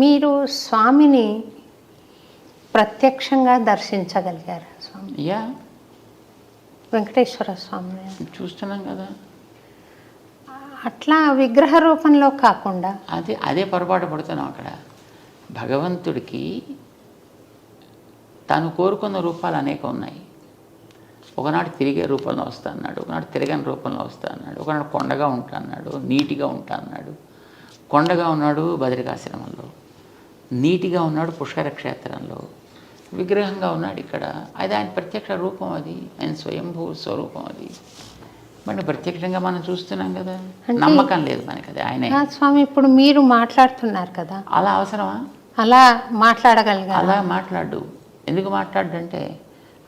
మీరు స్వామిని ప్రత్యక్షంగా దర్శించగలిగారా స్వామి? యా, వెంకటేశ్వర స్వామిని చూస్తున్నాం కదా. అట్లా విగ్రహ రూపంలో కాకుండా అదే పొరపాటు పడుతున్నాం అక్కడ. భగవంతుడికి తాను కోరుకున్న రూపాలు అనేక ఉన్నాయి. ఒకనాడు తిరిగే రూపంలో వస్తా అన్నాడు, ఒకనాడు తిరగని రూపంలో వస్తా అన్నాడు, ఒకనాడు కొండగా ఉంటా అన్నాడు, నీటిగా ఉంటా అన్నాడు. కొండగా ఉన్నాడు బద్రికాశ్రమంలో, నీటిగా ఉన్నాడు పుష్కర క్షేత్రంలో, విగ్రహంగా ఉన్నాడు ఇక్కడ. అది ఆయన ప్రత్యక్ష రూపం, అది ఆయన స్వయంభూ స్వరూపం. అది మరి ప్రత్యక్షంగా మనం చూస్తున్నాం కదా. నమ్మకం లేదు మనకి అది ఆయనే. స్వామి ఇప్పుడు మీరు మాట్లాడుతున్నారు కదా, అలా అవసరమా? అలా మాట్లాడగలిగారు? అలా మాట్లాడు. ఎందుకు మాట్లాడంటే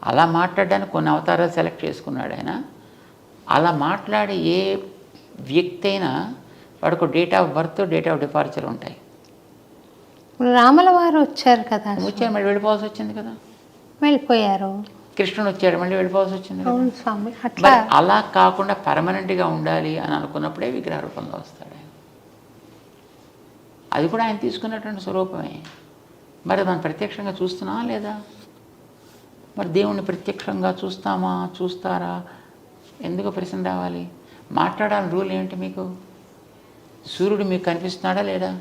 అలా మాట్లాడడానికి కొన్ని అవతారాలు సెలెక్ట్ చేసుకున్నాడు ఆయన. అలా మాట్లాడే ఏ వ్యక్తి అయినా వాడికి date of birth, date of departure ఉంటాయి. రాముల వారు వచ్చారు కదా, వచ్చారు మళ్ళీ వెళ్ళిపోవాల్సి వచ్చింది కదా, వెళ్ళిపోయారు. కృష్ణుడు వచ్చాడు మళ్ళీ వెళ్ళిపోవాల్సి వచ్చింది కదా. అవును స్వామి. అట్లా అలా కాకుండా పర్మనెంట్గా ఉండాలి అని అనుకున్నప్పుడే విగ్రహ రూపంలో వస్తాడు ఆయన. అది కూడా ఆయన తీసుకున్నటువంటి స్వరూపమే. మరి మనం ప్రత్యక్షంగా చూస్తున్నామా లేదా? మరి దేవుణ్ణి ప్రత్యక్షంగా చూస్తారా? ఎందుకు ప్రశ్న రావాలి? మాట్లాడాలని రూల్ ఏమిటి మీకు? సూర్యుడు మీకు కనిపిస్తున్నాడా లేడా?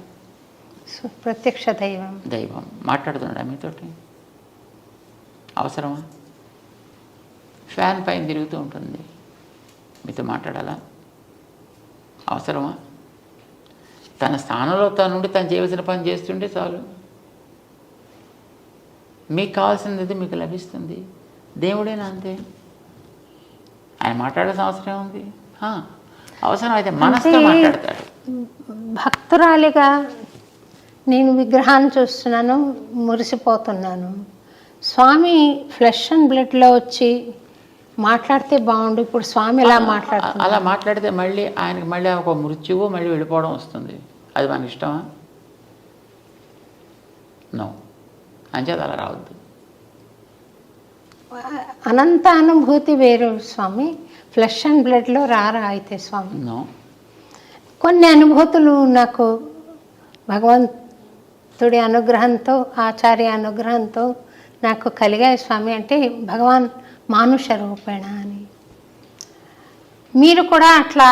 ప్రత్యక్ష దైవం మాట్లాడుతున్నాడా మీతోటి? అవసరమా? ఫ్యాన్ పైన తిరుగుతూ ఉంటుంది, మీతో మాట్లాడాలా? అవసరమా? తన స్థానంలో తనుండి తను చేయవలసిన పని చేస్తుంటే చాలు. మీకు కావాల్సినది మీకు లభిస్తుంది. దేవుడేనా అంతే. ఆయన మాట్లాడాల్సిన అవసరం ఉంది? అవసరం అయితే మనసుతో మాట్లాడతాడు. భక్తురాలిగా నేను విగ్రహాన్ని చూస్తున్నాను, మురిసిపోతున్నాను. స్వామి ఫ్లెష్ అండ్ బ్లడ్లో వచ్చి మాట్లాడితే బాగుండు. ఇప్పుడు స్వామి ఎలా మాట్లాడుతున్నారు? అలా మాట్లాడితే మళ్ళీ ఆయనకి మళ్ళీ ఒక మృత్యువు, మళ్ళీ వెళ్ళిపోవడం వస్తుంది. అది మనకి ఇష్టమా? నో. అంచేది అలా రావద్దు. అనంత అనుభూతి వేరు స్వామి, ఫ్లెష్ అండ్ బ్లడ్లో రారా అయితే స్వామి? నో. కొన్ని అనుభూతులు నాకు భగవంతుడి అనుగ్రహంతో, ఆచార్య అనుగ్రహంతో నాకు కలిగాయి స్వామి. అంటే భగవాన్ మానుష రూపేణ అని. మీరు కూడా అట్లా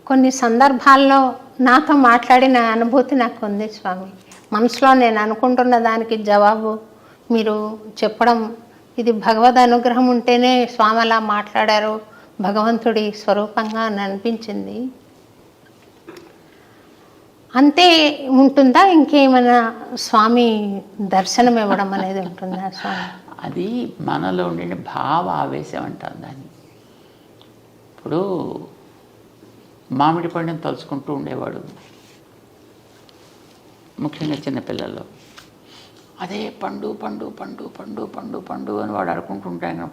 కొన్ని సందర్భాల్లో నాతో మాట్లాడిన అనుభూతి నాకు ఉంది స్వామి. మనసులో నేను అనుకుంటున్న దానికి జవాబు మీరు చెప్పడం, ఇది భగవద్ అనుగ్రహం ఉంటేనే స్వామి అలా మాట్లాడారు, భగవంతుడి స్వరూపంగా అని అనిపించింది. అంతే ఉంటుందా? ఇంకేమైనా స్వామి దర్శనం ఇవ్వడం అనేది ఉంటుందా స్వామి? అది మనలో ఉండే భావ ఆవేశం అంటారు దాన్ని. ఇప్పుడు మామిడి పండుని తలుచుకుంటూ ఉండేవాడు, ముఖ్యంగా చిన్నపిల్లల్లో. అదే పండు పండు పండు పండు పండు పండు అని వాడు అనుకుంటుంటాను.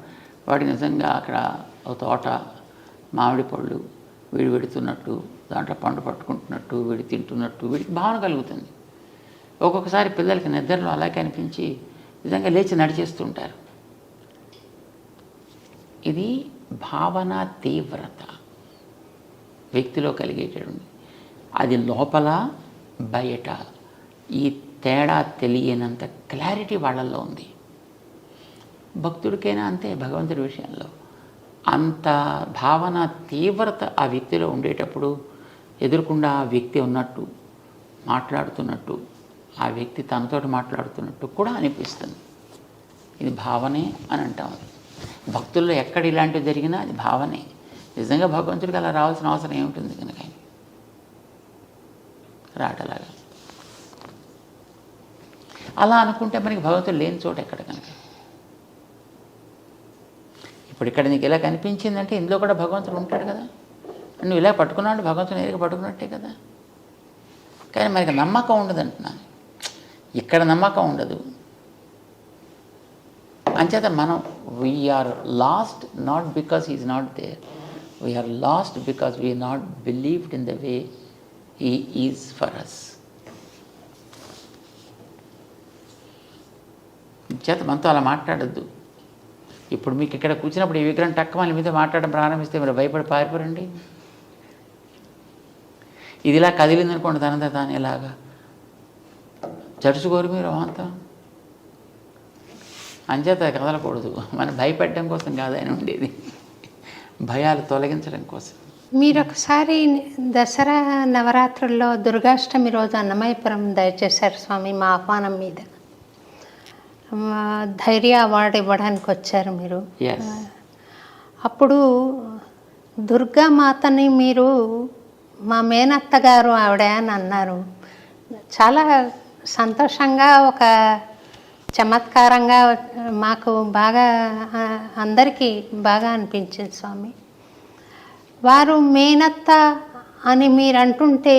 వాడి నిజంగా అక్కడ ఒక తోట మామిడి పళ్ళు వీడు పెడుతున్నట్టు, దాంట్లో పండు పట్టుకుంటున్నట్టు, వీడు తింటున్నట్టు వీడికి భావన కలుగుతుంది. ఒక్కొక్కసారి పిల్లలకి నిద్రలో అలాగే అనిపించి నిజంగా లేచి నడిచేస్తుంటారు. ఇది భావన తీవ్రత వ్యక్తిలో కలిగేటటువంటి. అది లోపల బయట ఈ తేడా తెలియనంత క్లారిటీ వాళ్ళల్లో ఉంది. భక్తుడికైనా అంతే, భగవంతుడి విషయంలో అంత భావన తీవ్రత ఆ వ్యక్తిలో ఉండేటప్పుడు ఎదురుకుండా ఆ వ్యక్తి ఉన్నట్టు, మాట్లాడుతున్నట్టు, ఆ వ్యక్తి తనతోటి మాట్లాడుతున్నట్టు కూడా అనిపిస్తుంది. ఇది భావనే అని అంటాం. భక్తుల్లో ఎక్కడ ఇలాంటివి జరిగినా అది భావనే. నిజంగా భగవంతుడికి అలా రావాల్సిన అవసరం ఏముంటుంది కనుక రాటలాగా. అలా అనుకుంటే మనకి భగవంతుడు లేని చోట ఎక్కడ కనుక. ఇప్పుడు ఇక్కడ నీకు ఇలా కనిపించిందంటే ఇందులో కూడా భగవంతుడు ఉంటాడు కదా. నువ్వు ఇలా పట్టుకున్నాడు, భగవంతుని ఎదురుగా పట్టుకున్నట్టే కదా. కానీ మనకి నమ్మకం ఉండదు అంటున్నాను. ఇక్కడ నమ్మకం ఉండదు. అంచేత మనం we are lost not because he's not there, we are lost because we not believed in the way he is for us. చేత మనతో అలా మాట్లాడద్దు. ఇప్పుడు మీకు ఇక్కడ కూర్చున్నప్పుడు ఈ విగ్రహం టక్కమని మీద మాట్లాడడం ప్రారంభిస్తే మీరు భయపడి పారిపోరండి. ఇది ఇలా కదిలిందనుకోండి తనంతా తాను ఇలాగా జడుచుకోరు మీరు అమాంతం. అంచేత కదలకూడదు. మనం భయపెట్టడం కోసం కాదు ఆయన ఉండేది, భయాలు తొలగించడం కోసం. మీరు ఒకసారి దసరా నవరాత్రుల్లో దుర్గాష్టమి రోజు అన్నమయపురం దయచేశారు స్వామి మా ఆహ్వానం మీద. ధైర్య అవార్డు ఇవ్వడానికి వచ్చారు మీరు. ఎస్. అప్పుడు దుర్గామాతని మీరు మా మేనత్త గారు ఆవిడ అని అన్నారు. చాలా సంతోషంగా, ఒక చమత్కారంగా మాకు బాగా, అందరికీ బాగా అనిపించింది స్వామి. వారు మేనత్త అని మీరు అంటుంటే,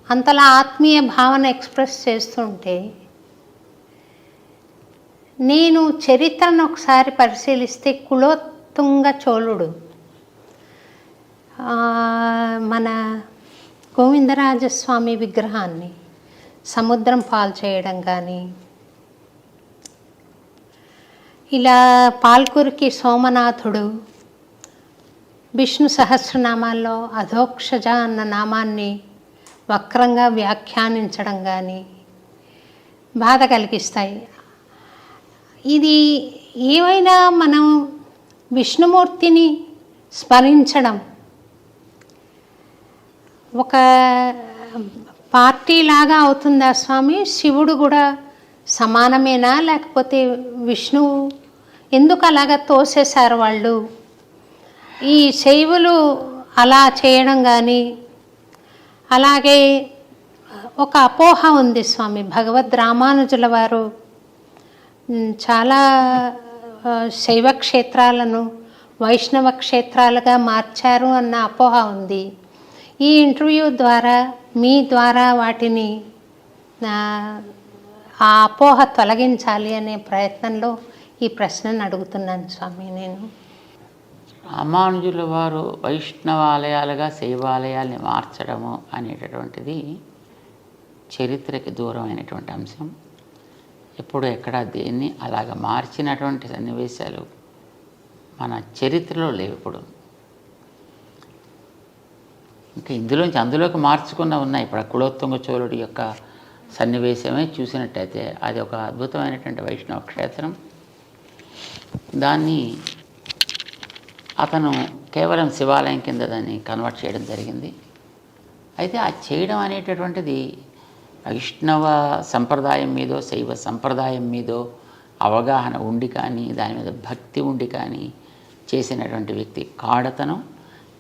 అంతలా ఆత్మీయ భావన ఎక్స్ప్రెస్ చేస్తుంటే, నేను చరిత్రను ఒకసారి పరిశీలిస్తే కులోత్తుంగ చోళుడు మన గోవిందరాజస్వామి విగ్రహాన్ని సముద్రం పాలు చేయడం కానీ, ఇలా పాల్కురికి సోమనాథుడు విష్ణు సహస్రనామాల్లో అధోక్షజ అన్న నామాన్ని వక్రంగా వ్యాఖ్యానించడం కానీ బాధ కలిగిస్తాయి. ఇది ఏమైనా మనం విష్ణుమూర్తిని స్మరించడం ఒక పార్టీలాగా అవుతుందా స్వామి? శివుడు కూడా సమానమేనా? లేకపోతే విష్ణువు ఎందుకు అలాగా తోసేశారు వాళ్ళు? ఈ శైవులు అలా చేయడం కానీ, అలాగే ఒక అపోహ ఉంది స్వామి. భగవద్ రామానుజుల వారు చాలా శైవ క్షేత్రాలను వైష్ణవ క్షేత్రాలుగా మార్చారు అన్న అపోహ ఉంది. ఈ ఇంటర్వ్యూ ద్వారా, మీ ద్వారా వాటిని ఆ అపోహ తొలగించాలి అనే ప్రయత్నంలో ఈ ప్రశ్నను అడుగుతున్నాను స్వామి నేను. రామానుజుల వారు వైష్ణవాలయాలుగా శైవాలయాల్ని మార్చడము అనేటటువంటిది చరిత్రకి దూరమైనటువంటి అంశం. ఎప్పుడు ఎక్కడా దేన్ని అలాగ మార్చినటువంటి సన్నివేశాలు మన చరిత్రలో లేవు. ఇప్పుడు ఇంకా ఇందులోంచి అందులోకి మార్చుకున్న ఉన్నాయి. ఇప్పుడు కులోత్తుంగ చోళుడి యొక్క సన్నివేశమే చూసినట్టయితే అది ఒక అద్భుతమైనటువంటి వైష్ణవ క్షేత్రం. దాన్ని అతను కేవలం శివాలయం కింద దాన్ని కన్వర్ట్ చేయడం జరిగింది. అయితే ఆ చేయడం అనేటటువంటిది వైష్ణవ సంప్రదాయం మీదో శైవ సంప్రదాయం మీదో అవగాహన ఉండి కానీ, దాని మీద భక్తి ఉండి కానీ చేసినటువంటి వ్యక్తి కాడతను.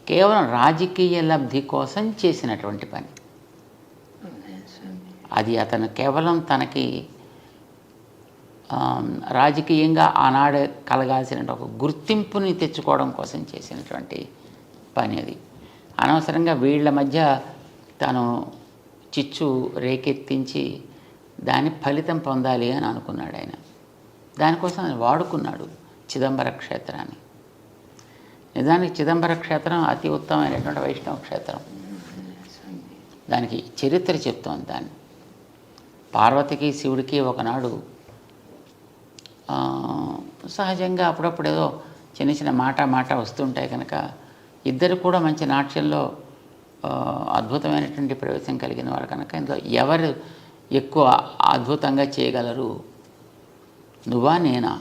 కేవలం రాజకీయ లబ్ధి కోసం చేసినటువంటి పని అది. అతను కేవలం తనకి రాజకీయంగా ఆనాడు కలగాల్సిన ఒక గుర్తింపుని తెచ్చుకోవడం కోసం చేసినటువంటి పని అది. అనవసరంగా వీళ్ళ మధ్య తను చిచ్చు రేకెత్తించి దాని ఫలితం పొందాలి అని అనుకున్నాడు ఆయన. దానికోసం ఆయన వాడుకున్నాడు చిదంబర క్షేత్రాన్ని. నిజానికి చిదంబర క్షేత్రం అతి ఉత్తమమైనటువంటి వైష్ణవ క్షేత్రం. దానికి చరిత్ర చెప్తోంది. దాన్ని పార్వతికి శివుడికి ఒకనాడు సహజంగా అప్పుడప్పుడు ఏదో చిన్న చిన్న మాట వస్తుంటాయి కనుక ఇద్దరు కూడా మంచి నాట్యంలో అద్భుతమైనటువంటి ప్రవేశం కలిగిన వారు కనుక ఇందులో ఎవరు ఎక్కువ అద్భుతంగా చేయగలరు, నువ్వా నేనా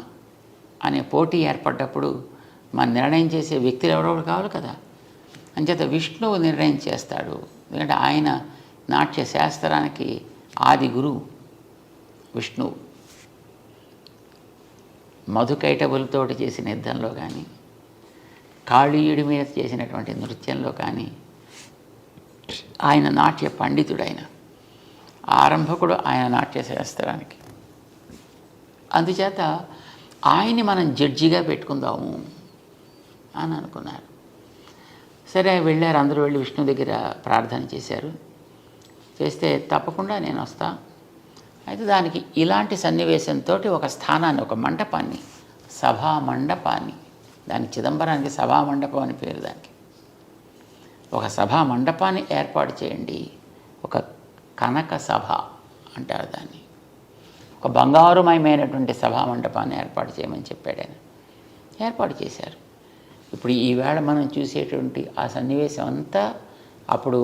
అనే పోటీ ఏర్పడ్డప్పుడు మన నిర్ణయం చేసే వ్యక్తులు ఎవరో కావాలి కదా. అంచేత విష్ణువు నిర్ణయం చేస్తాడు. ఎందుకంటే ఆయన నాట్య శాస్త్రానికి ఆది గురువు విష్ణువు. మధుకైటబులతోటి చేసిన యుద్ధంలో కానీ, కాళీయుడి మీద చేసినటువంటి నృత్యంలో కానీ ఆయన నాట్య పండితుడైన ఆరంభకుడు ఆయన నాట్య శాస్త్రానికి. అందుచేత ఆయన్ని మనం జడ్జిగా పెట్టుకుందాము అని అనుకున్నారు. సరే వెళ్ళారు, అందరూ వెళ్ళి విష్ణు దగ్గర ప్రార్థన చేశారు. చేస్తే తప్పకుండా నేను వస్తా. అయితే దానికి ఇలాంటి సన్నివేశంతో ఒక స్థానాన్ని, ఒక మండపాన్ని, సభా మండపాన్ని, దాని చిదంబరానికి సభా మండపం అని పేరు. దానికి ఒక సభా మండపాన్ని ఏర్పాటు చేయండి. ఒక కనక సభ అంటారు దాన్ని. ఒక బంగారుమయమైనటువంటి సభా మండపాన్ని ఏర్పాటు చేయమని చెప్పాడు ఆయన. ఏర్పాటు చేశారు. ఇప్పుడు ఈవేళ మనం చూసేటువంటి ఆ సన్నివేశం అంతా అప్పుడు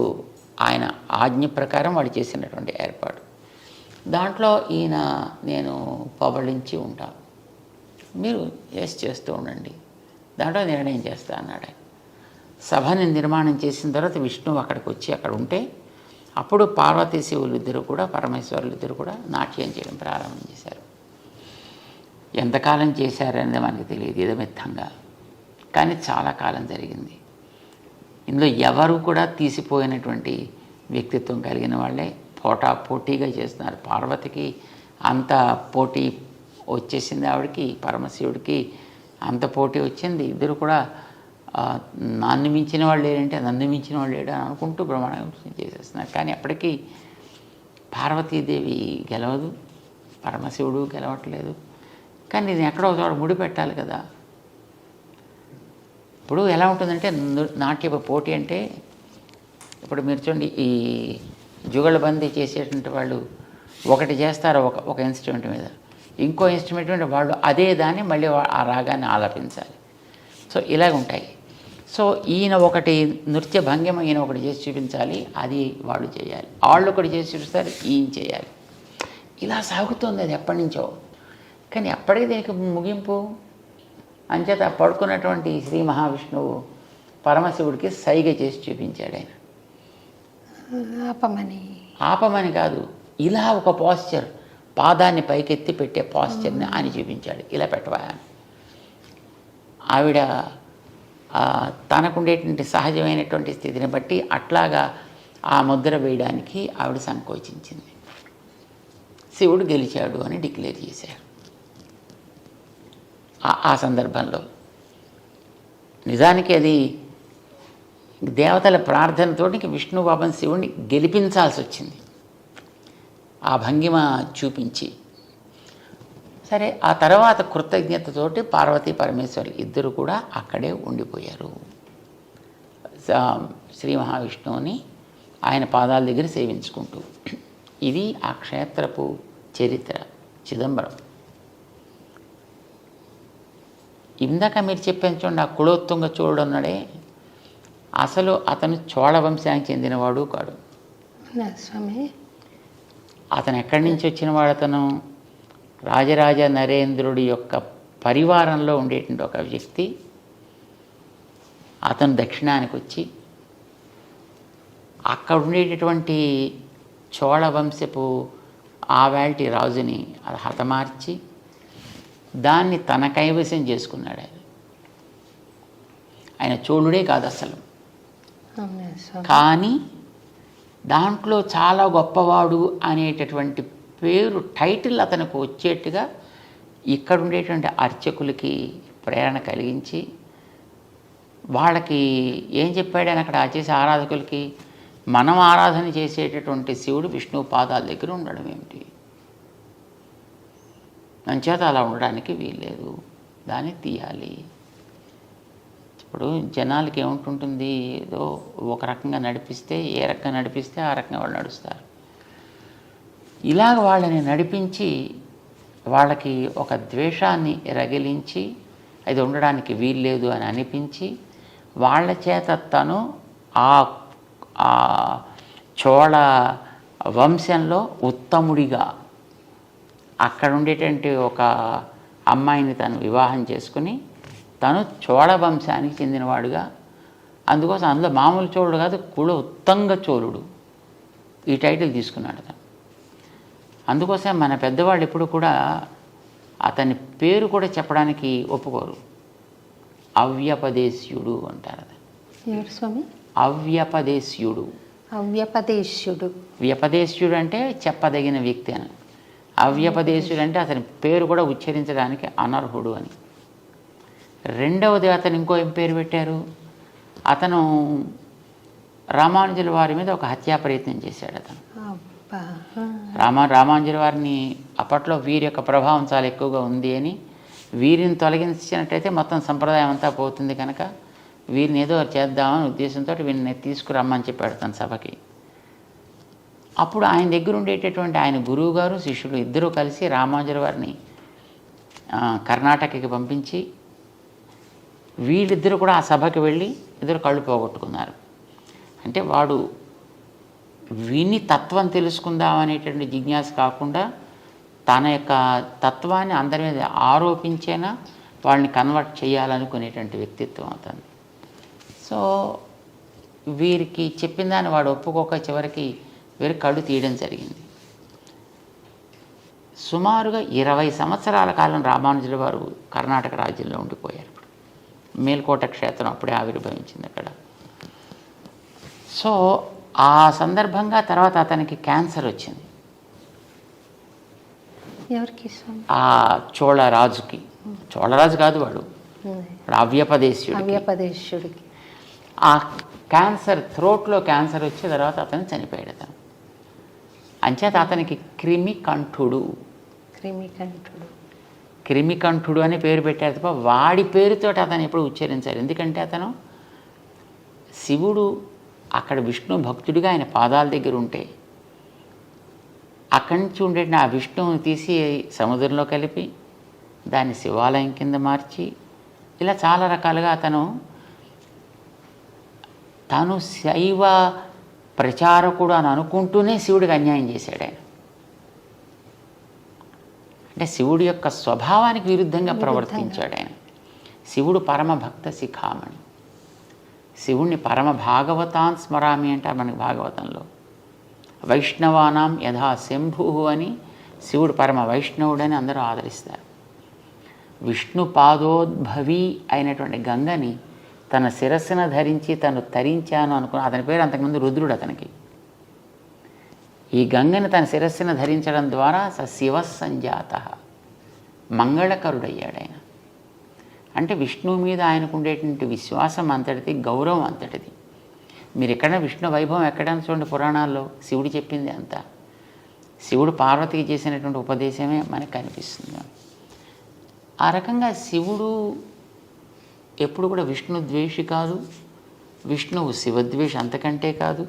ఆయన ఆజ్ఞ ప్రకారం వాడు చేసినటువంటి ఏర్పాటు. దాంట్లో ఈయన నేను పబళించి ఉంటాను, మీరు ఎస్ చేస్తూ ఉండండి, దాంట్లో నిర్ణయం చేస్తా అన్నాడు ఆయన. సభని నిర్మాణం చేసిన తర్వాత విష్ణువు అక్కడికి వచ్చి అక్కడ ఉంటే అప్పుడు పార్వతీ శివులు ఇద్దరు కూడా, పరమేశ్వరులు ఇద్దరు కూడా నాట్యం చేయడం ప్రారంభం చేశారు. ఎంతకాలం చేశారనేది మనకి తెలియదు ఇదమిత్తంగా, కానీ చాలా కాలం జరిగింది. ఇందులో ఎవరు కూడా తీసిపోయినటువంటి వ్యక్తిత్వం కలిగిన వాళ్ళే పోటీగా చేస్తున్నారు. పార్వతికి అంత పోటీ వచ్చేసింది, ఆవిడకి పరమశివుడికి అంత పోటీ వచ్చింది. ఇద్దరు కూడా నన్ను మించిన వాళ్ళు లేరంటే నన్ను మించిన వాళ్ళు లేడు అని అనుకుంటూ బ్రహ్మాండం చేసేస్తున్నారు. కానీ అప్పటికీ పార్వతీదేవి గెలవదు, పరమశివుడు గెలవట్లేదు. కానీ ఇది ఎక్కడో చోట ముడి పెట్టాలి కదా. ఇప్పుడు ఎలా ఉంటుందంటే నాట్య పోటీ అంటే, ఇప్పుడు మీరు చూడండి, ఈ జుగళబందీ చేసేటువంటి వాళ్ళు ఒకటి చేస్తారు ఒక ఇన్స్ట్రుమెంట్ మీద, ఇంకో ఇన్స్ట్రుమెంట్ మీద వాళ్ళు అదే దాన్ని మళ్ళీ ఆ రాగాన్ని ఆలపించాలి. సో ఇలాగ ఉంటాయి. సో ఈయన ఒకటి నృత్య భంగిమ ఈయన ఒకటి చేసి చూపించాలి, అది వాళ్ళు చేయాలి, వాళ్ళు ఒకటి చేసి చూపిస్తారు, ఈయన చేయాలి. ఇలా సాగుతుంది అది ఎప్పటి నుంచో. కానీ ఎప్పటికీ దీనికి ముగింపు అంచేత పడుకున్నటువంటి శ్రీ మహావిష్ణువు పరమశివుడికి సైగ చేసి చూపించాడు. ఆయన ఆపమని కాదు, ఇలా ఒక పాస్చర్, పాదాన్ని పైకెత్తి పెట్టే పాస్చర్ని ఆయన చూపించాడు. ఇలా పెట్టవా. ఆవిడ తనకుండేటువంటి సహజమైనటువంటి స్థితిని బట్టి అట్లాగా ఆ ముద్ర వేయడానికి ఆవిడ సంకోచించింది. శివుడు గెలిచాడు అని డిక్లేర్ చేశారు. ఆ సందర్భంలో నిజానికి అది దేవతల ప్రార్థనతో విష్ణు పాపం శివుడిని గెలిపించాల్సి వచ్చింది ఆ భంగిమ చూపించి. సరే, ఆ తర్వాత కృతజ్ఞతతోటి పార్వతీ పరమేశ్వరులు ఇద్దరు కూడా అక్కడే ఉండిపోయారు. శ్రీ మహావిష్ణువుని ఆయన పాదాల దగ్గర సేవించుకుంటూ. ఇది ఆ క్షేత్రపు చరిత్ర. చిదంబరం ఇందాక మీరు చెప్పాను చూడండి, ఆ కులోత్తుంగ చోళుడు అన్నాడే, అసలు అతను చోళ వంశానికి చెందినవాడు కాడు. అతను ఎక్కడి నుంచి వచ్చినవాడు? అతను రాజరాజ నరేంద్రుడి యొక్క పరివారంలో ఉండేటువంటి ఒక వ్యక్తి. అతను దక్షిణానికి వచ్చి అక్కడ ఉండేటటువంటి చోళ వంశపు ఆవేల్టి రాజుని అది హతమార్చి దాన్ని తన కైవసం చేసుకున్నాడు. ఆయన చోళుడే కాదు అసలు, కానీ దాంట్లో చాలా గొప్పవాడు అనేటటువంటి పేరు, టైటిల్ అతనికి వచ్చేట్టుగా ఇక్కడ ఉండేటువంటి అర్చకులకి ప్రేరణ కలిగించి వాళ్ళకి ఏం చెప్పాడని అక్కడ చేసే ఆరాధకులకి, మనం ఆరాధన చేసేటటువంటి శివుడు విష్ణువు పాదాల దగ్గర ఉండడం ఏమిటి, అంచేత అలా ఉండడానికి వీల్లేదు, దాన్ని తీయాలి. ఇప్పుడు జనాలకి ఏముంటుంటుంది, ఏదో ఒక రకంగా నడిపిస్తే, ఏ రకంగా నడిపిస్తే ఆ రకంగా వాళ్ళు నడుస్తారు. ఇలాగ వాళ్ళని నడిపించి వాళ్ళకి ఒక ద్వేషాన్ని రగిలించి అది ఉండడానికి వీల్లేదు అని అనిపించి వాళ్ళ చేత తను ఆ చోళ వంశంలో ఉత్తముడిగా అక్కడ ఉండేటువంటి ఒక అమ్మాయిని తను వివాహం చేసుకుని తను చోళ వంశానికి చెందినవాడుగా, అందుకోసం అందులో మామూలు చోళుడు కాదు, ఉత్తంగ చోళుడు ఈ టైటిల్ తీసుకున్నాడు అతను. అందుకోసం మన పెద్దవాళ్ళు ఎప్పుడు కూడా అతని పేరు కూడా చెప్పడానికి ఒప్పుకోరు. అవ్యపదేశ్యుడు అంటారు. అవ్యపదేశ్యుడు. వ్యపదేశ్యుడు అంటే చెప్పదగిన వ్యక్తి అని. అవ్యపదేశ్యుడు అంటే అతని పేరు కూడా ఉచ్చరించడానికి అనర్హుడు అని. రెండవది అతను ఇంకో ఏం పేరు పెట్టారు, అతను రామానుజుల వారి మీద ఒక హత్యా ప్రయత్నం చేశాడు. అతను రామానుజుల వారిని అప్పట్లో వీరి యొక్క ప్రభావం చాలా ఎక్కువగా ఉంది అని, వీరిని తొలగించినట్టయితే మొత్తం సంప్రదాయం అంతా పోతుంది కనుక వీరిని ఏదో చేద్దామని ఉద్దేశంతో వీరిని తీసుకురమ్మని చెప్పాడు తన సభకి. అప్పుడు ఆయన దగ్గర ఉండేటటువంటి ఆయన గురువు గారు శిష్యుడు ఇద్దరూ కలిసి రామానుజుల వారిని కర్ణాటకకి పంపించి వీళ్ళిద్దరూ కూడా ఆ సభకి వెళ్ళి ఇద్దరు కళ్ళు పోగొట్టుకున్నారు. అంటే వాడు విని తత్వం తెలుసుకుందాం అనేటువంటి జిజ్ఞాస కాకుండా తన యొక్క తత్వాన్ని అందరి మీద ఆరోపించేనా వాళ్ళని కన్వర్ట్ చేయాలనుకునేటువంటి వ్యక్తిత్వం అతను. సో వీరికి చెప్పిన దాన్ని వాడు ఒప్పుకోక చివరికి వీరి కళ్ళు తీయడం జరిగింది. సుమారుగా 20 సంవత్సరాల కాలం రామానుజుల వారు కర్ణాటక రాజ్యంలో ఉండిపోయారు. మేల్కోట క్షేత్రం అప్పుడే ఆవిర్భవించింది అక్కడ. సో ఆ సందర్భంగా తర్వాత అతనికి క్యాన్సర్ వచ్చింది. ఎవరికి స్వామి? ఆ చోళరాజుకి. చోళరాజు కాదు వాడు అవ్యపదేశుడికి. ఆ క్యాన్సర్, థ్రోట్లో క్యాన్సర్ వచ్చే తర్వాత అతను చనిపోయాడు. అతను అంచేత అతనికి క్రిమికంఠుడు అని పేరు పెట్టారు తప్ప వాడి పేరుతో అతను ఎప్పుడు ఉచ్చరించారు. ఎందుకంటే అతను శివుడు అక్కడ విష్ణు భక్తుడిగా ఆయన పాదాల దగ్గర ఉంటే అక్కడి నుంచి ఉండే ఆ విష్ణువుని తీసి సముద్రంలో కలిపి దాన్ని శివాలయం కింద మార్చి ఇలా చాలా రకాలుగా తాను శైవ ప్రచారకుడు అని అనుకుంటూనే శివుడికి అన్యాయం చేశాడు ఆయన. అంటే శివుడి యొక్క స్వభావానికి విరుద్ధంగా ప్రవర్తించాడు ఆయన. శివుడు పరమభక్త శిఖామణి. శివుణ్ణి పరమ భాగవతాన్ స్మరామి అంటారు మనకి భాగవతంలో. వైష్ణవానాం యథా శంభు అని శివుడు పరమ వైష్ణవుడని అందరూ ఆదరిస్తారు. విష్ణు పాదోద్భవి అయినటువంటి గంగని తన శిరస్సున ధరించి తను తరించాను అనుకున్న అతని పేరు అంతకుముందు రుద్రుడు. అతనికి ఈ గంగని తన శిరస్సున ధరించడం ద్వారా శివ సంజాత మంగళకరుడయ్యాడు ఆయన. అంటే విష్ణువు మీద ఆయనకు ఉండేటువంటి విశ్వాసం అంతటిది, గౌరవం అంతటిది. మీరు ఎక్కడ విష్ణు వైభవం ఎక్కడైనా చూడండి పురాణాల్లో శివుడు చెప్పింది అంతా. శివుడు పార్వతికి చేసినటువంటి ఉపదేశమే మనకు కనిపిస్తుంది. ఆ రకంగా శివుడు ఎప్పుడు కూడా విష్ణు ద్వేషి కాదు, విష్ణువు శివద్వేషి అంతకంటే కాదు.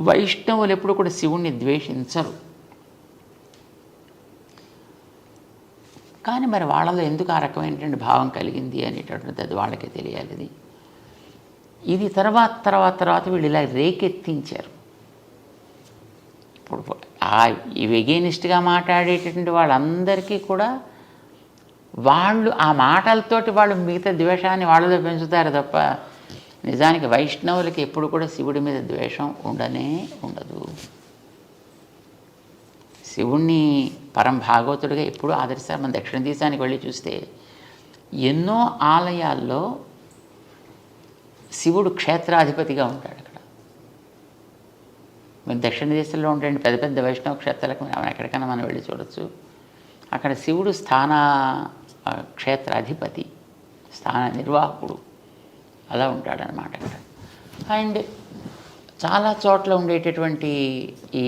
వైష్ణవులు ఎప్పుడు కూడా శివుణ్ణి ద్వేషించరు. కానీ మరి వాళ్ళలో ఎందుకు ఆ రకమైనటువంటి భావం కలిగింది అనేటటువంటిది అది వాళ్ళకే తెలియాలి. ఇది తర్వాత వీళ్ళు ఇలా రేకెత్తించారు. ఇప్పుడు ఇవి ఎగెనిస్ట్గా మాట్లాడేటటువంటి వాళ్ళందరికీ కూడా వాళ్ళు ఆ మాటలతోటి వాళ్ళు మిగతా ద్వేషాన్ని వాళ్ళతో పెంచుతారు తప్ప నిజానికి వైష్ణవులకి ఎప్పుడు కూడా శివుడి మీద ద్వేషం ఉండదు. శివుణ్ణి పరం భాగవతుడిగా ఎప్పుడూ ఆదరిస్తారు. మన దక్షిణ దేశానికి వెళ్ళి చూస్తే ఎన్నో ఆలయాల్లో శివుడు క్షేత్రాధిపతిగా ఉంటాడు. అక్కడ మీరు దక్షిణ దేశంలో ఉండే పెద్ద పెద్ద వైష్ణవ క్షేత్రాలకు ఎక్కడికైనా మనం వెళ్ళి చూడొచ్చు. అక్కడ శివుడు క్షేత్రాధిపతి, స్థాన నిర్వాహకుడు అలా ఉంటాడనమాట అక్కడ. అండ్ చాలా చోట్ల ఉండేటటువంటి ఈ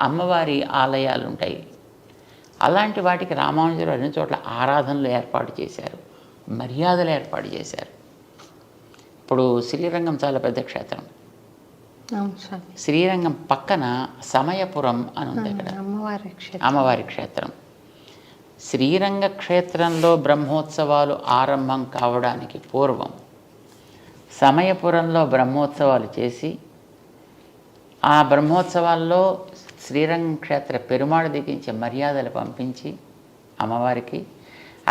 అమ్మవారి ఆలయాలు ఉంటాయి. అలాంటి వాటికి రామానుజులు అన్ని చోట్ల ఆరాధనలు ఏర్పాటు చేశారు, మర్యాదలు ఏర్పాటు చేశారు. ఇప్పుడు శ్రీరంగం చాలా పెద్ద క్షేత్రం. శ్రీరంగం పక్కన సమయపురం అని ఉంది అక్కడ అమ్మవారి క్షేత్రం. శ్రీరంగ క్షేత్రంలో బ్రహ్మోత్సవాలు ఆరంభం కావడానికి పూర్వం సమయపురంలో బ్రహ్మోత్సవాలు చేసి ఆ బ్రహ్మోత్సవాల్లో శ్రీరంగ క్షేత్ర పెరుమాళ్ దిగించే మర్యాదలు పంపించి అమ్మవారికి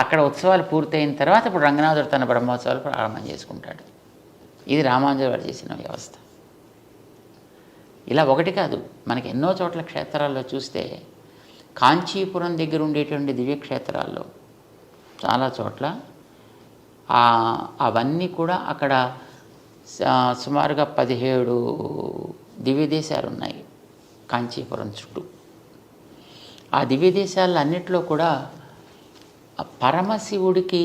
అక్కడ ఉత్సవాలు పూర్తయిన తర్వాత ఇప్పుడు రంగనాథుడు తన బ్రహ్మోత్సవాలు ప్రారంభం చేసుకుంటాడు. ఇది రామానుజులు వారు చేసిన వ్యవస్థ. ఇలా ఒకటి కాదు, మనకి ఎన్నో చోట్ల క్షేత్రాల్లో చూస్తే కాంచీపురం దగ్గర ఉండేటువంటి దివ్యక్షేత్రాల్లో చాలా చోట్ల అవన్నీ కూడా అక్కడ సుమారుగా 17 దివ్యదేశాలు ఉన్నాయి కాంచీపురం చుట్టూ. ఆ దివ్యదేశాల్లో అన్నిట్లో కూడా పరమశివుడికి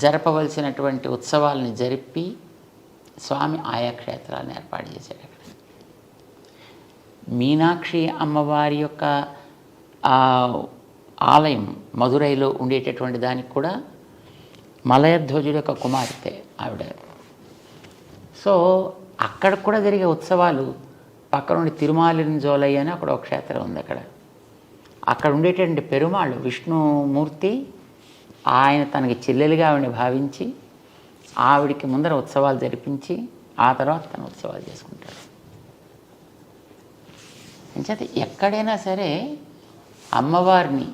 జరపవలసినటువంటి ఉత్సవాలని జరిపి స్వామి ఆయా క్షేత్రాలను ఏర్పాటు చేశాడు. అక్కడ మీనాక్షి అమ్మవారి యొక్క ఆలయం మధురైలో ఉండేటటువంటి దానికి కూడా మలయధ్వజుడి యొక్క కుమార్తె ఆవిడ. సో అక్కడ కూడా జరిగే ఉత్సవాలు పక్క నుండి తిరుమాలింజోలై అని అక్కడ ఒక క్షేత్రం ఉంది. అక్కడ ఉండేటువంటి పెరుమాళ్ళు విష్ణుమూర్తి ఆయన తనకి చెల్లెలుగా ఆవిడని భావించి ఆవిడికి ముందర ఉత్సవాలు జరిపించి ఆ తర్వాత తన ఉత్సవాలు చేసుకుంటాడు. అంచేత ఎక్కడైనా సరే అమ్మవారిని,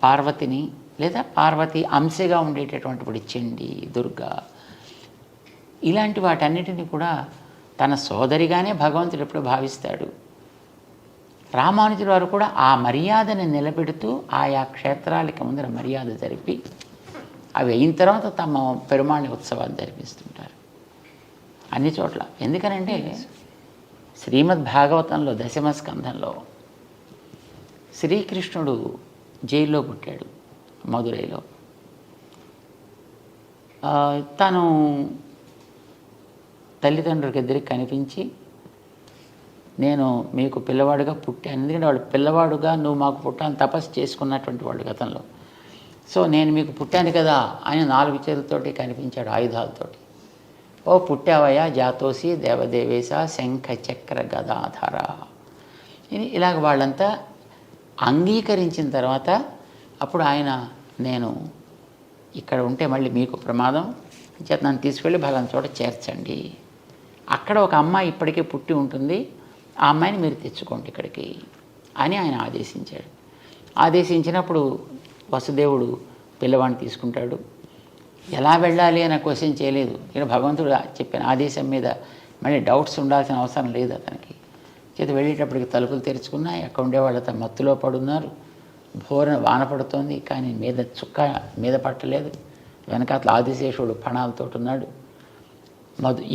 పార్వతిని లేదా పార్వతి అంశగా ఉండేటటువంటి ఇప్పుడు చండి, దుర్గా ఇలాంటి వాటన్నిటిని కూడా తన సోదరిగానే భగవంతుడు ఎప్పుడు భావిస్తాడు. రామానుజుల వారు కూడా ఆ మర్యాదను నిలబెడుతూ ఆయా క్షేత్రాలకి ముందర మర్యాద జరిపి అవి అయిన తర్వాత తమ పెరుమాళి ఉత్సవాలు జరిపిస్తుంటారు అన్ని చోట్ల. ఎందుకనంటే శ్రీమద్ భాగవతంలో దశమ స్కంధంలో శ్రీకృష్ణుడు జైల్లో పుట్టాడు, మధురైలో. తను తల్లిదండ్రులకి ఇద్దరికి కనిపించి, నేను మీకు పిల్లవాడుగా పుట్టాను, ఎందుకంటే వాడు పిల్లవాడుగా నువ్వు మాకు పుట్టాను తపస్సు చేసుకున్నటువంటి వాడు గతంలో. సో నేను మీకు పుట్టాను కదా అని 4 చేతులతోటి కనిపించాడు, ఆయుధాలతోటి. ఓ పుట్టావయ్యా జాతోసి దేవదేవేశ శంఖ చక్ర గదాధర. ఇలాగ వాళ్ళంతా అంగీకరించిన తర్వాత అప్పుడు ఆయన, నేను ఇక్కడ ఉంటే మళ్ళీ మీకు ప్రమాదం చేత నన్ను తీసుకెళ్ళి ఫలానా చోట చేర్చండి, అక్కడ ఒక అమ్మాయి ఇప్పటికే పుట్టి ఉంటుంది, ఆ అమ్మాయిని మీరు తెచ్చుకోండి ఇక్కడికి అని ఆయన ఆదేశించాడు. ఆదేశించినప్పుడు వసుదేవుడు పిల్లవాడిని తీసుకుంటాడు. ఎలా వెళ్ళాలి అని క్వశ్చన్ చేయలేదు, ఇక్కడ భగవంతుడు చెప్పిన ఆదేశం మీద మళ్ళీ డౌట్స్ ఉండాల్సిన అవసరం లేదు అతనికి. చేత వెళ్ళేటప్పటికి తలుపులు తెరుచుకున్నాయి, అక్కడ ఉండేవాళ్ళతో మత్తులో పడున్నారు. భోరన వాన పడుతోంది, కానీ మీద చుక్క మీద పట్టలేదు. వెనకాతల ఆదిశేషుడు పణాలతో ఉన్నాడు.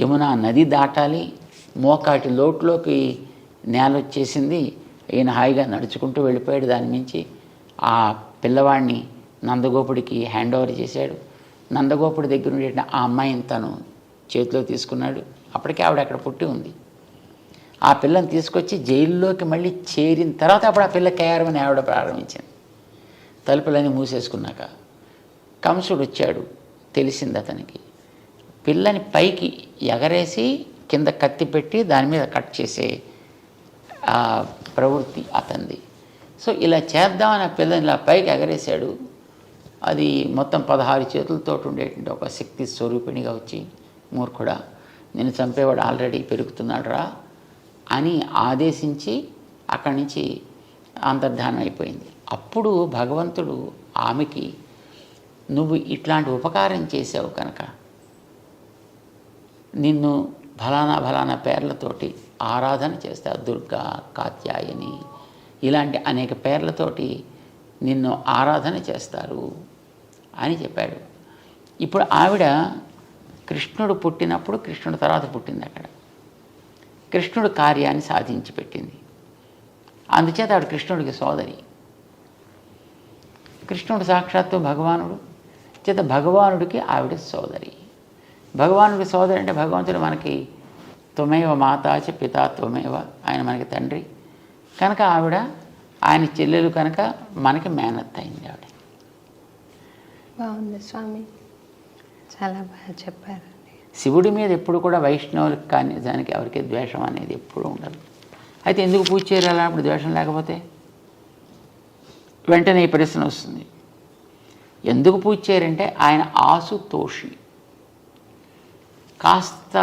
యమునా నది దాటాలి, మోకాటి లోటులోకి నేల వచ్చేసింది. ఈయన హాయిగా నడుచుకుంటూ వెళ్ళిపోయాడు. దాని మించి ఆ పిల్లవాడిని నందగోపుడికి హ్యాండ్ ఓవర్ చేశాడు. నందగోపుడి దగ్గర ఉండే ఆ అమ్మాయిని తను చేతిలో తీసుకున్నాడు. అప్పటికే ఆవిడ అక్కడ పుట్టి ఉంది. ఆ పిల్లని తీసుకొచ్చి జైల్లోకి మళ్ళీ చేరిన తర్వాత అప్పుడు ఆ పిల్ల కేరమని ఆవిడ ప్రారంభించింది. తలుపులన్నీ మూసేసుకున్నాక కంసుడు వచ్చాడు, తెలిసింది అతనికి. పిల్లని పైకి ఎగరేసి కింద కత్తి పెట్టి దాని మీద కట్ చేసే ప్రవృత్తి అతనిది. సో ఇలా చేద్దామని ఆ పిల్లని ఇలా పైకి ఎగరేశాడు. అది మొత్తం 16 చేతులతో ఉండేటువంటి ఒక శక్తి స్వరూపిణిగా వచ్చి, మూర్ఖుడా నేను చంపేవాడు ఆల్రెడీ పెరుగుతున్నాడు రా అని ఆదేశించి అక్కడి నుంచి అంతర్ధానం అయిపోయింది. అప్పుడు భగవంతుడు ఆమెకి, నువ్వు ఇట్లాంటి ఉపకారం చేసావు కనుక నిన్ను ఫలానా పేర్లతోటి ఆరాధన చేస్తావు, దుర్గా, కాత్యాయని ఇలాంటి అనేక పేర్లతోటి నిన్ను ఆరాధన చేస్తారు అని చెప్పాడు. ఇప్పుడు ఆవిడ కృష్ణుడు పుట్టినప్పుడు కృష్ణుడు తర్వాత పుట్టింది. అక్కడ కృష్ణుడు కార్యాన్ని సాధించి పెట్టింది. అందుచేత ఆవిడ కృష్ణుడికి సోదరి. కృష్ణుడు సాక్షాత్తు భగవానుడు చేత భగవానుడికి ఆవిడ సోదరి. భగవానుడికి సోదరి అంటే భగవంతుడు మనకి త్వమేవ మాతాచ పితా త్వమేవ, ఆయన మనకి తండ్రి కనుక ఆవిడ ఆయన చెల్లెలు కనుక మనకి మేనత్త అయింది ఆవిడ. బాగుంది స్వామి, చాలా బాగా చెప్పారు. శివుడి మీద ఎప్పుడు కూడా వైష్ణవులకు కానీ దానికి ఎవరికి ద్వేషం అనేది ఎప్పుడు ఉండదు. అయితే ఎందుకు పూజ చేయాలి అప్పుడు ద్వేషం లేకపోతే? వెంటనే ఈ ప్రశ్న వస్తుంది, ఎందుకు పూజ చేయరంటే ఆయన ఆసుతోషి, కాస్త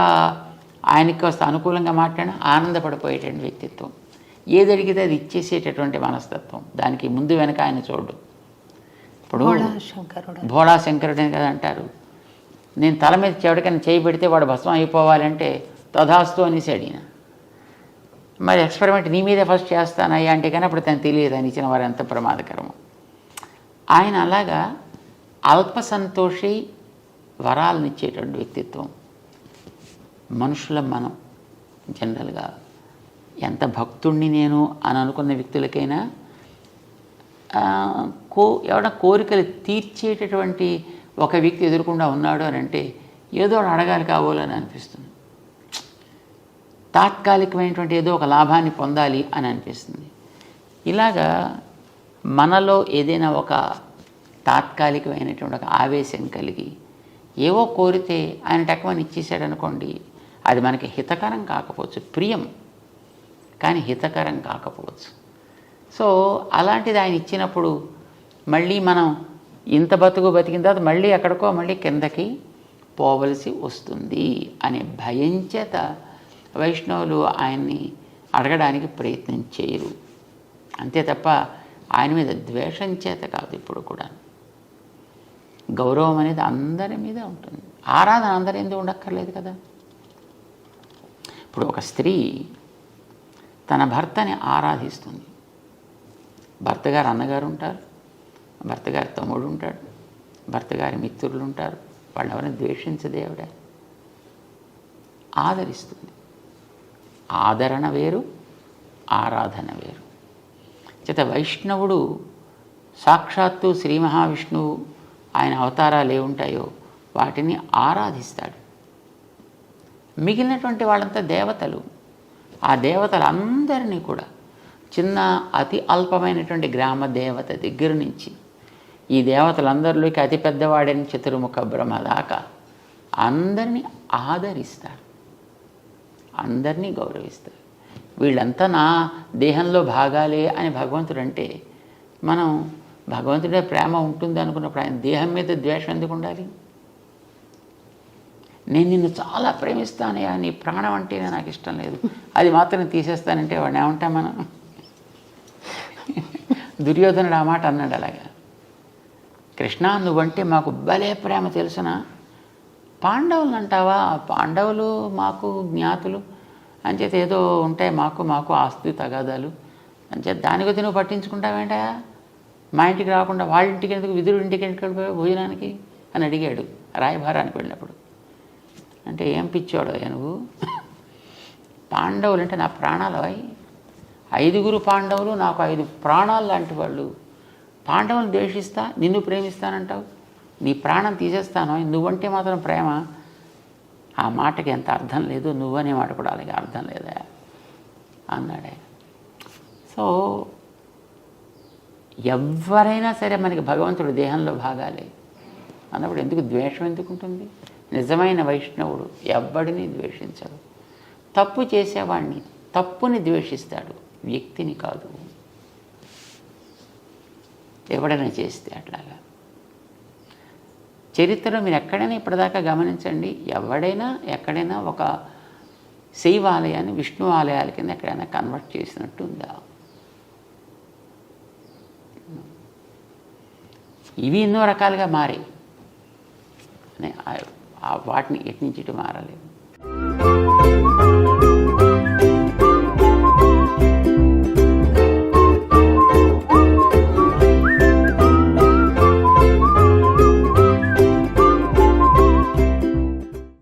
ఆయనకి కాస్త అనుకూలంగా మాట్లాడినా ఆనందపడిపోయేటువంటి వ్యక్తిత్వం, ఏది అడిగితే అది ఇచ్చేసేటటువంటి మనస్తత్వం, దానికి ముందు వెనక ఆయన చూడు. ఇప్పుడు భోళా శంకరుడు అని కదా అంటారు. నేను తల మీద చెవిటికైనా చేయి పెడితే వాడు భస్మం అయిపోవాలంటే తథాస్తు అనేసి అడిగిన. మరి ఎక్స్పెరిమెంట్ నీ మీదే ఫస్ట్ చేస్తానయ్యా అంటే కానీ అప్పుడు తను తెలియదు అని ఇచ్చిన వారు ఎంత ప్రమాదకరము. ఆయన అలాగా అల్ప సంతోషి, వరాలను ఇచ్చేటువంటి వ్యక్తిత్వం. మనుషుల మనం జనరల్గా ఎంత భక్తుణ్ణి నేను అని అనుకున్న వ్యక్తులకైనా ఎవరైనా కోరికలు తీర్చేటటువంటి ఒక వ్యక్తి ఎదురకుండా ఉన్నాడు అని అంటే ఏదో అడగాలి కావాలని అనిపిస్తుంది. తాత్కాలికమైనటువంటి ఏదో ఒక లాభాన్ని పొందాలి అని అనిపిస్తుంది. ఇలాగా మనలో ఏదైనా ఒక తాత్కాలికమైనటువంటి ఒక ఆవేశం కలిగి ఏవో కోరితే ఆయన టక్కుమని ఇచ్చేసాడు అనుకోండి, అది మనకి హితకరం కాకపోవచ్చు, ప్రియం కానీ హితకరం కాకపోవచ్చు. సో అలాంటిది ఆయన ఇచ్చినప్పుడు మళ్ళీ మనం ఇంత బతికిన తర్వాత మళ్ళీ ఎక్కడికో మళ్ళీ కిందకి పోవలసి వస్తుంది అనే భయం చేత వైష్ణవులు ఆయన్ని అడగడానికి ప్రయత్నం చేయరు. అంతే తప్ప ఆయన మీద ద్వేషం చేత కాదు. ఇప్పుడు కూడా గౌరవం అనేది అందరి మీద ఉంటుంది. ఆరాధన అందరి ఎందుకు ఉండక్కర్లేదు కదా. ఇప్పుడు ఒక స్త్రీ తన భర్తని ఆరాధిస్తుంది. భర్త గారు అన్నగారు ఉంటారు, భర్త గారి తమ్ముడు ఉంటాడు, భర్త గారి మిత్రులు ఉంటారు. వాళ్ళు ఎవరైనా ద్వేషించదే ఆవిడ ఆదరిస్తుంది. ఆదరణ వేరు, ఆరాధన వేరు. చేత వైష్ణవుడు సాక్షాత్తు శ్రీ మహావిష్ణువు ఆయన అవతారాలు ఏముంటాయో వాటిని ఆరాధిస్తాడు. మిగిలినటువంటి వాళ్ళంతా దేవతలు. ఆ దేవతలందరినీ కూడా చిన్న అతి అల్పమైనటువంటి గ్రామ దేవత దగ్గర నుంచి ఈ దేవతలందరిలోకి అతి పెద్దవాడైన చతుర్ముఖ బ్రహ్మ దాకా అందరినీ ఆదరిస్తారు, అందరినీ గౌరవిస్తారు. వీళ్ళంతా నా దేహంలో భాగాలే అని భగవంతుడు అంటే మనం భగవంతుడే ప్రేమ ఉంటుంది అనుకున్నప్పుడు ఆయన దేహం మీద ద్వేషం ఎందుకు ఉండాలి? నేను నిన్ను చాలా ప్రేమిస్తానయ్యా, నీ ప్రాణం అంటేనే నాకు ఇష్టం లేదు, అది మాత్రం తీసేస్తానంటే వాడిని ఏమంటాం మనం? దుర్యోధనుడు ఆ మాట అన్నాడు. అలాగా కృష్ణ నువ్వంటే మాకు భలే ప్రేమ తెలుసునా, పాండవులు అంటావా? పాండవులు మాకు జ్ఞాతులు అంచేత ఏదో ఉంటాయి మాకు ఆస్తి తగాదాలు అంచేత దాని గురించి నువ్వు పట్టించుకుంటావేంటా? మా ఇంటికి రాకుండా వాళ్ళ ఇంటికి ఎందుకు, విదురుడి ఇంటికి ఎందుకు వెళ్ళిపోయావు భోజనానికి అని అడిగాడు రాయభారానికి వెళ్ళినప్పుడు. అంటే ఏం పిచ్చాడు నువ్వు? పాండవులు అంటే నా ప్రాణాలు. 5 పాండవులు నాకు 5 ప్రాణాలు లాంటి వాళ్ళు. పాండవులను ద్వేషిస్తా, నిన్ను ప్రేమిస్తానంటావు, నీ ప్రాణం తీసేస్తాను, నువ్వంటే మాత్రం ప్రేమ. ఆ మాటకి ఎంత అర్థం లేదు, నువ్వనే మాట కూడా అలాగే అర్థం లేదా అన్నాడే. సో ఎవరైనా సరే మనకి భగవంతుడు దేహంలో భాగాలే అన్నప్పుడు ఎందుకు ద్వేషం ఎందుకు ఉంటుంది? నిజమైన వైష్ణవుడు ఎవ్వడిని ద్వేషించడు. తప్పు చేసేవాడిని, తప్పుని ద్వేషిస్తాడు, వ్యక్తిని కాదు. ఎవడైనా చేస్తే అట్లాగా చరిత్రలో మీరు ఎక్కడైనా ఇప్పటిదాకా గమనించండి, ఎవడైనా ఎక్కడైనా ఒక శైవ ఆలయాన్ని విష్ణు ఆలయాల కింద ఎక్కడైనా కన్వర్ట్ చేసినట్టు ఉందా? ఇవి ఎన్నో రకాలుగా మారాయి, వాటిని ఎటు నుంచి ఇటు మారలేదు.